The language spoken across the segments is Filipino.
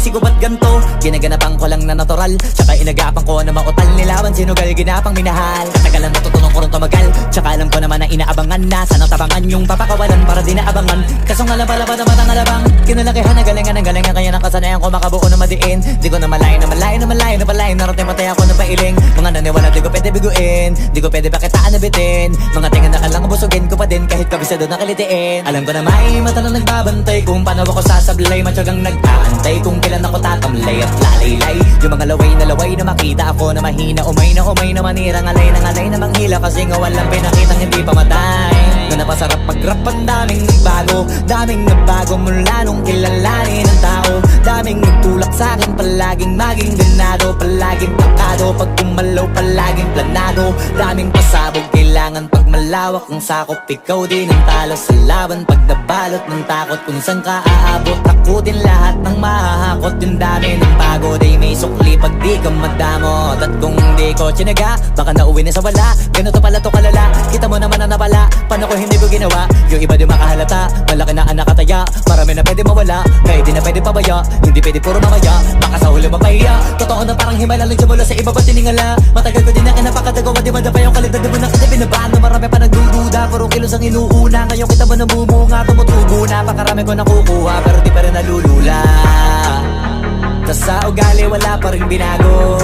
sinisisi ko ba't ganto? Ginaganapan ko lang na natural, tsaka inagapan ko na mautal nilaban, sinugal ginapang minahal. Katagalan natutunan ko rin tumagal, tsaka alam ko naman na inaabangan na sanang tabangan yung papakawalan para di naabangan. Kaso nga lang pala ba naman ang alabang kinalakihan na galingan ng galingan, kaya nakasanayan ko makabuo na madiin. Di ko na malayo na malayo na malayo na palayo, narating patay ako na pailing. Mga naniwala di ko pwede biguin, di ko pwede pakitaan na bitin. Mga tingan na kalang busugin ko pa din kahit kabisado na kalitiin. Alam ko na may mata na nagbabantay kung paano ako sasablay, matyagang nag-aantay kung kailan ako tatamlay at lalaylay. Yung mga laway na makita ako na mahina, umay na manirang alay na manghila, kasi nga walang pinakitang hindi pamatay. Na napasarap pag-rap, ang daming nagbago mula nung kilalanin ang tao. Daming nagtulak sa'kin, palaging maging ganado, palaging pakado, pag kumalaw palaging planado. Daming pasabog, kailangan pag malawak ang sakop, ikaw din ang talo sa laban. Pag nabalot ng takot kung saan ka aabot, takutin lahat ng mahahakot. Yung dami ng pagod ay may sukli pag di ka madamot. At kung di ko tsinaga, baka nauwi na sa wala. Ganito pala to kalala, kita mo naman na napala. Paano ko hindi ko ginawa? Yung iba di makahalata, malaki na ang nakataya. Marami na pwede mawala, kaya di na pwede pabaya. Hindi pwede puro mamaya, baka sa huli mapahiya. Totoo na parang himala lang simula sa iba ba tiningala. Matagal ko din na kinapakadagawa, di madapa yung kalidad mo na kita binabaan. Na marami pa nagdududa, puro kilos ang inuuna. Ngayon kita mo namumunga, tumutubo na. Pakarami ko nakukuha, pero di pa rin nalulula. Tas sa ugali wala pa rin binago,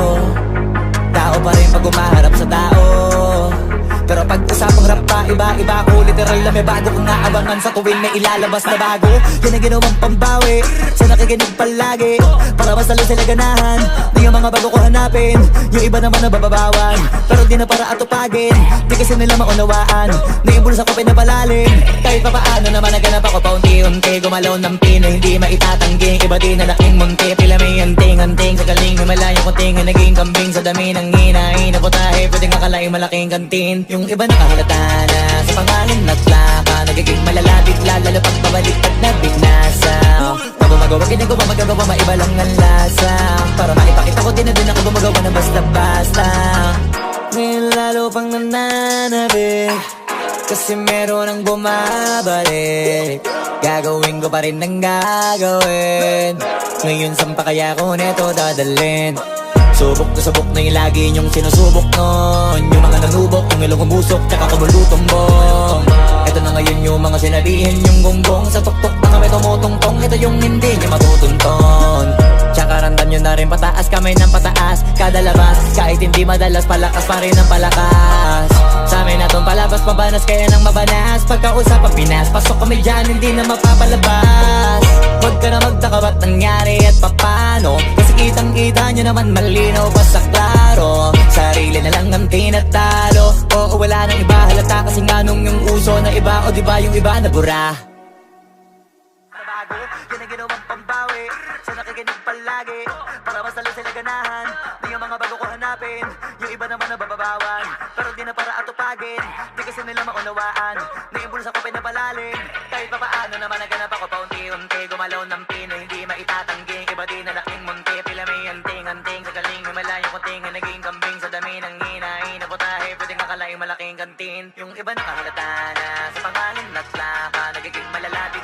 tao pa rin pag umaharap sa tao. Pero pag usapang rap pa, iba ko literal na may bago kong naabangan sa tuwing may ilalabas na bago. Yan ang ginawang pambawi sa nakikinig palagi, para mas lalo sila ganahan. Di yung mga bago ko hanapin, yung iba naman nabababawan, pero di na para atupagin. Di kasi nila maunawaan, naimbulsa ko pinapalalim. Kahit pa paano naman naganap ako paunti-unti, gumalaw ng pino, hindi maitatanggi. Iba din na laking munti, pila may anting-anting. Sa galing may malayong kunting, naging kambing sa dami ng hinahin na putahe, pwedeng akalaing malaking kantin. Yung iba nakahalata na sa pangalan at plaka, nagiging malalapit lalo pag babalik at nabinasa. Pag gumagawa, ginagawa, magagawa, maiba lang ang lasa. Para maipakita ko din na din ako gumagawa na basta-basta. Ngayon lalo pang nananabik, kasi meron ang bumabalik. Gagawin ko pa rin ang gagawin. Ngayon saan pa kaya ko neto dadalhin? Subok na yung lagi niyong sinusubok nun. Yung mga nanubok, yung ilong umusok, tsaka kumulutong bong. Ito na ngayon yung mga sinabihin yung gonggong. Sa tuktok na kami tumutungtong, ito yung hindi niya matutunton. Tsaka randan nyo na rin pataas, kamay ng pataas. Kada labas, kahit hindi madalas, palakas pa rin ang palakas. Sa amin na tong palabas, mabanas kaya nang mabanas. Pagkausap ang Pinas, pasok kami dyan, hindi na mapapalabas. Huwag ka na magtaka ba't nangyari at papano, kasi kitang-kita nyo naman malinaw pa sa klaro. Sarili na lang ang tinatalo, oo wala nang iba halata, kasi nga nung yung uso na iba, o diba yung iba na bura. Bago, yan ang ginawang pambawi sa nakikinig palagi, para mas lalo sila ganahan. Di yung mga bago ko hanapin, yung iba naman nabababawan, pero di na para atupagin. Di kasi nila maunawaan, naimbulsa ko pinapalalim. Kahit pa paano naman naganap ako paunti-unti, gumalaw ng pino, hindi maitatanggi. Iba din na laking munti, pila may anting-anting. Sa galing may malayong kunting, naging kambing sa dami ng hinahin na putahe, pwedeng akalaing malaking kantin. Yung iba nakahalata na sa pangalan at plaka, nagiging malalapit